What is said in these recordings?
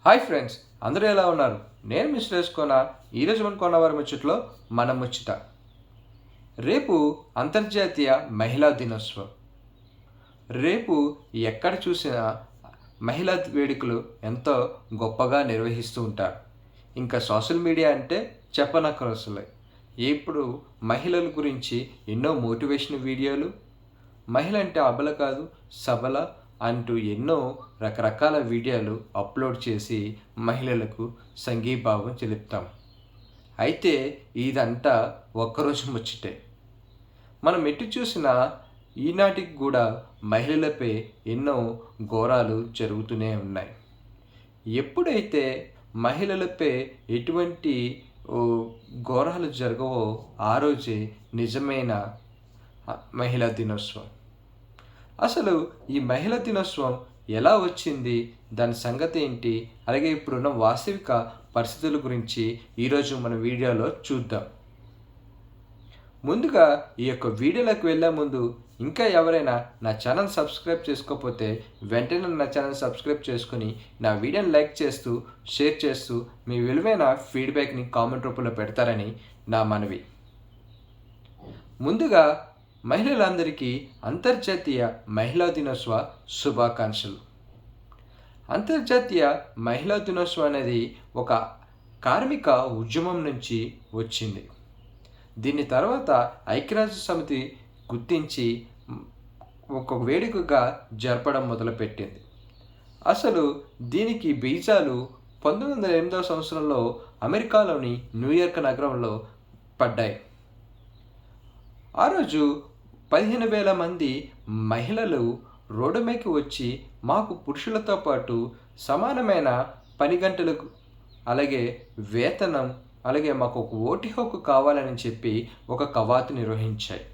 Hi friends, అందరూ ఎలా ఉన్నారు? నేను మీ సురేష్ కోన. ఈరోజు మన కోనవారి ముచ్చట్లో మన ముచ్చట. రేపు అంతర్జాతీయ మహిళా దినోత్సవం. రేపు ఎక్కడ చూసినా మహిళా వేడుకలు ఎంతో గొప్పగా నిర్వహిస్తూ ఉంటారు. ఇంకా సోషల్ మీడియా అంటే చెప్పనక్కరసలే. ఇప్పుడు మహిళల గురించి ఎన్నో మోటివేషన్ వీడియోలు, మహిళ అంటే అబల కాదు సబల అంటూ ఎన్నో రకరకాల వీడియోలు అప్లోడ్ చేసి మహిళలకు సంఘీభావం తెలుపుతాం. అయితే ఇదంతా ఒక్కరోజు ముచ్చటే. మనం ఎటు చూసినా ఈనాటికి కూడా మహిళలపై ఎన్నో ఘోరాలు జరుగుతూనే ఉన్నాయి. ఎప్పుడైతే మహిళలపై ఎటువంటి ఓ ఘోరాలు జరగవో ఆ రోజే నిజమైన మహిళా దినోత్సవం. అసలు ఈ మహిళా దినోత్సవం ఎలా వచ్చింది, దాని సంగతి ఏంటి, అలాగే ఇప్పుడున్న వాస్తవిక పరిస్థితుల గురించి ఈరోజు మన వీడియోలో చూద్దాం. ముందుగా ఈ యొక్క వీడియోలోకి వెళ్ళే ముందు ఇంకా ఎవరైనా నా ఛానల్ సబ్స్క్రైబ్ చేసుకోకపోతే వెంటనే నా ఛానల్ సబ్స్క్రైబ్ చేసుకుని నా వీడియోని లైక్ చేస్తూ షేర్ చేస్తూ మీ విలువైన ఫీడ్బ్యాక్ని కామెంట్ రూపంలో పెడతారని నా మనవి. ముందుగా మహిళలందరికీ అంతర్జాతీయ మహిళా దినోత్సవ శుభాకాంక్షలు. అంతర్జాతీయ మహిళా దినోత్సవం అనేది ఒక కార్మిక ఉద్యమం నుంచి వచ్చింది. దీని తర్వాత ఐక్యరాజ్య సమితి గుర్తించి ఒక వేడుకగా జరపడం మొదలుపెట్టింది. అసలు దీనికి బీజాలు 1908వ సంవత్సరంలో అమెరికాలోని న్యూయార్క్ నగరంలో పడ్డాయి. ఆ రోజు 15,000 మంది మహిళలు రోడ్డు మీదకి వచ్చి మాకు పురుషులతో పాటు సమానమైన పని గంటలకు, అలాగే వేతనం, అలాగే మాకు ఒక ఓటు హక్కు కావాలని చెప్పి ఒక కవాతు నిర్వహించాయి.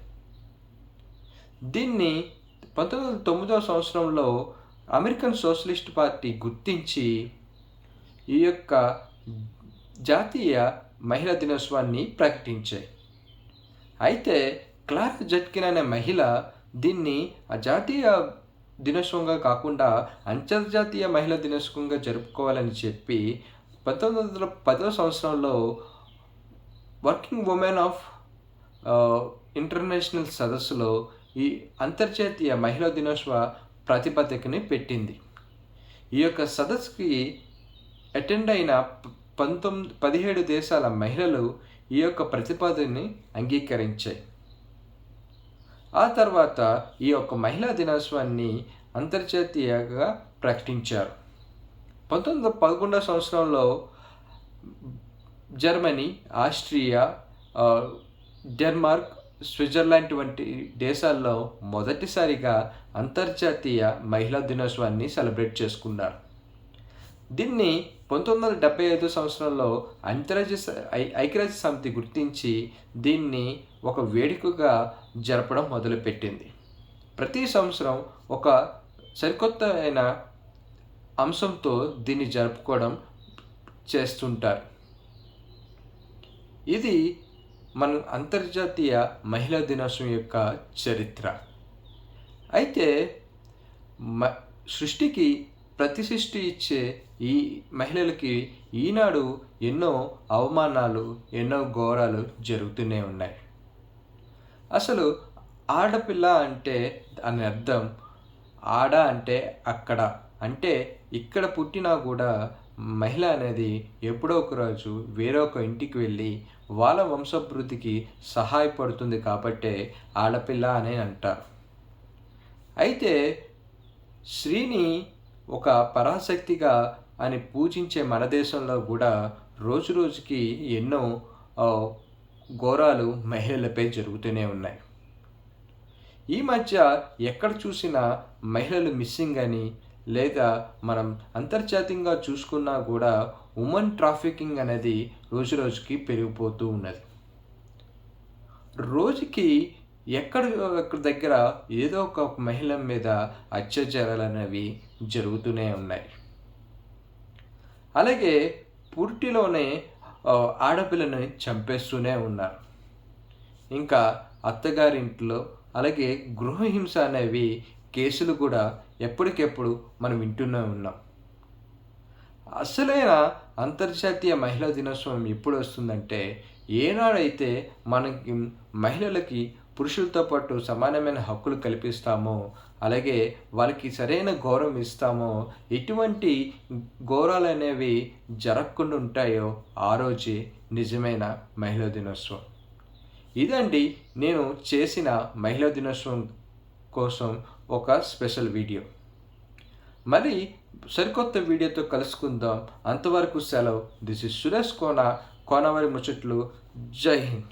దీన్ని 1909వ సంవత్సరంలో అమెరికన్ సోషలిస్ట్ పార్టీ గుర్తించి ఈ యొక్క జాతీయ మహిళా దినోత్సవాన్ని ప్రకటించాయి. అయితే క్లారా జట్కిన్ అనే మహిళ దీన్ని జాతీయ దినోత్సవంగా కాకుండా అంతర్జాతీయ మహిళా దినోత్సవంగా జరుపుకోవాలని చెప్పి 1910వ సంవత్సరంలో వర్కింగ్ ఉమెన్ ఆఫ్ ఇంటర్నేషనల్ సదస్సులో ఈ అంతర్జాతీయ మహిళా దినోత్సవ ప్రాతిపదికని పెట్టింది. ఈ యొక్క సదస్సుకి అటెండ్ అయిన 17 దేశాల మహిళలు ఈ యొక్క ప్రతిపాదనని అంగీకరించాయి. ఆ తర్వాత ఈ యొక్క మహిళా దినోత్సవాన్ని అంతర్జాతీయంగా ప్రకటించారు. 1911వ సంవత్సరంలో జర్మనీ, ఆస్ట్రియా, డెన్మార్క్, స్విట్జర్లాండ్ వంటి దేశాల్లో మొదటిసారిగా అంతర్జాతీయ మహిళా దినోత్సవాన్ని సెలబ్రేట్ చేసుకున్నారు. దీన్ని 1975 సంవత్సరంలో ఐక్యరాజ్య సమితి గుర్తించి దీన్ని ఒక వేడుకగా జరపడం మొదలుపెట్టింది. ప్రతి సంవత్సరం ఒక సరికొత్త అయిన అంశంతో దీన్ని జరుపుకోవడం చేస్తుంటారు. ఇది మన అంతర్జాతీయ మహిళా దినోత్సవం యొక్క చరిత్ర. అయితే సృష్టికి ప్రతిసృష్టి ఇచ్చే ఈ మహిళలకి ఈనాడు ఎన్నో అవమానాలు, ఎన్నో ఘోరాలు జరుగుతూనే ఉన్నాయి. అసలు ఆడపిల్ల అంటే దాని అర్థం ఆడ అంటే అక్కడ, అంటే ఇక్కడ పుట్టినా కూడా మహిళ అనేది ఎప్పుడో ఒక రోజు వేరొక ఇంటికి వెళ్ళి వాళ్ళ వంశాభివృద్ధికి సహాయపడుతుంది కాబట్టే ఆడపిల్ల అని అంటారు. అయితే స్త్రీని ఒక పరాశక్తిగా అని పూజించే మన దేశంలో కూడా రోజు రోజుకి ఎన్నో ఘోరాలు మహిళలపై జరుగుతూనే ఉన్నాయి. ఈ మధ్య ఎక్కడ చూసినా మహిళలు మిస్సింగ్ అని, లేదా మనం అంతర్జాతీయంగా చూసుకున్నా కూడా ఉమెన్ ట్రాఫికింగ్ అనేది రోజు రోజుకి పెరిగిపోతూ ఉన్నది. రోజుకి ఎక్కడ దగ్గర ఏదో ఒక మహిళ మీద అత్యాచారాలు అనేవి జరుగుతూనే ఉన్నాయి. అలాగే పురిటిలోనే ఆడపిల్లని చంపేస్తూనే ఉన్నారు. ఇంకా అత్తగారింట్లో అలాగే గృహహింస అనేవి కేసులు కూడా ఎప్పటికెప్పుడు మనం వింటూనే ఉన్నాం. అసలైన అంతర్జాతీయ మహిళా దినోత్సవం ఎప్పుడు వస్తుందంటే, ఏనాడైతే మనకి మహిళలకి పురుషులతో పాటు సమానమైన హక్కులు కల్పిస్తామో, అలాగే వాళ్ళకి సరైన గౌరవం ఇస్తామో, ఎటువంటి ఘోరాలనేవి జరగకుండా ఉంటాయో ఆ రోజే నిజమైన మహిళా దినోత్సవం. ఇదండి నేను చేసిన మహిళా దినోత్సవం కోసం ఒక స్పెషల్ వీడియో. మరి సరికొత్త వీడియోతో కలుసుకుందాం. అంతవరకు సెలవు. దిస్ ఇస్ సురేష్ కోన, కోనవరి ముచ్చట్లు. జై హింద్.